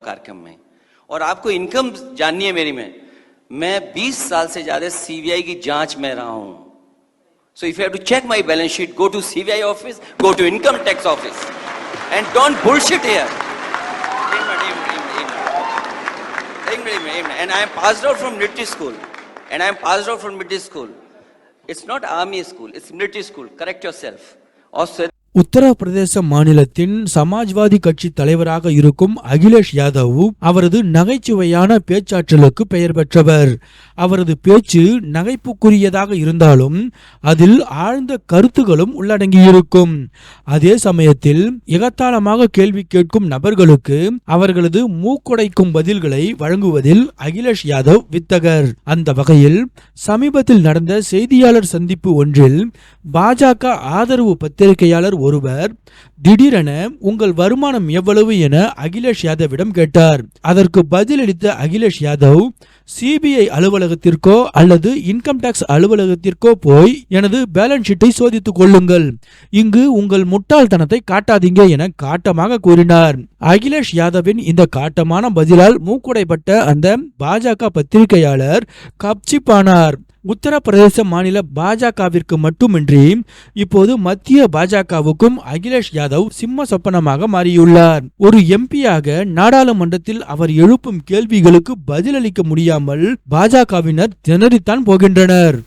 कार्यक्रम में और आपको इनकम जाननी है मेरी में मैं 20 साल से ज्यादा सीबीआई की जांच में रहा हूं so if you have to check my balance sheet go to CBI office go to income tax office and don't bullshit here and I am passed out from military school it's not army school it's military school correct yourself also Uttar Pradesh மாநிலத்தின் சமாஜ்வாதி கட்சி தலைவராக இருக்கும் அகிலேஷ் யாதவ் அவரது நகைச்சுவையான பேச்சாற்றலுக்கு பெயர் பெற்றவர். அவரது பேச்சு நகைப்புக்குரியதாக இருந்தாலும் அதில் ஆழ்ந்த கருத்துகளும் உள்ளடங்கியிருக்கும். அதே சமயத்தில் எகத்தாளமாக கேள்வி கேட்கும் நபர்களுக்கு அவர்களது மூக்குடைக்கும் பதில்களை வழங்குவதில் அகிலேஷ் யாதவ் வித்தகர். அந்த வகையில் சமீபத்தில் நடந்த செய்தியாளர் சந்திப்பு ஒன்றில் பாஜக ஆதரவு பத்திரிகையாளர் ஒருவர் திடீரென உங்கள் வருமானம் எவ்வளவு என அகிலேஷ் யாதவிடம் கேட்டார். அதற்கு பதிலளித்த அகிலேஷ் யாதவ் சிபிஐ அலுவலகத்திற்கோ அல்லது இன்கம் டாக்ஸ் அலுவலகத்திற்கோ போய் எனது பேலன்ஸ் ஷீட்டை சோதித்துக் கொள்ளுங்கள், இங்கு உங்கள் முட்டாள்தனத்தை காட்டாதீங்க என காட்டமாக கூறினார். அகிலேஷ் யாதவின் இந்த காட்டமான பதிலால் மூக்குடைப்பட்ட அந்த பாஜக பத்திரிகையாளர் கப்சிப்பானார். உத்தரப்பிரதேச மாநில பாஜகவிற்கு மட்டுமின்றி இப்போது மத்திய பாஜகவுக்கும் அகிலேஷ் யாதவ் சிம்ம சொப்பனமாக மாறியுள்ளார். ஒரு எம்பியாக நாடாளுமன்றத்தில் அவர் எழுப்பும் கேள்விகளுக்கு பதிலளிக்க முடியாமல் பாஜகவினர் திணறித்தான் போகின்றனர்.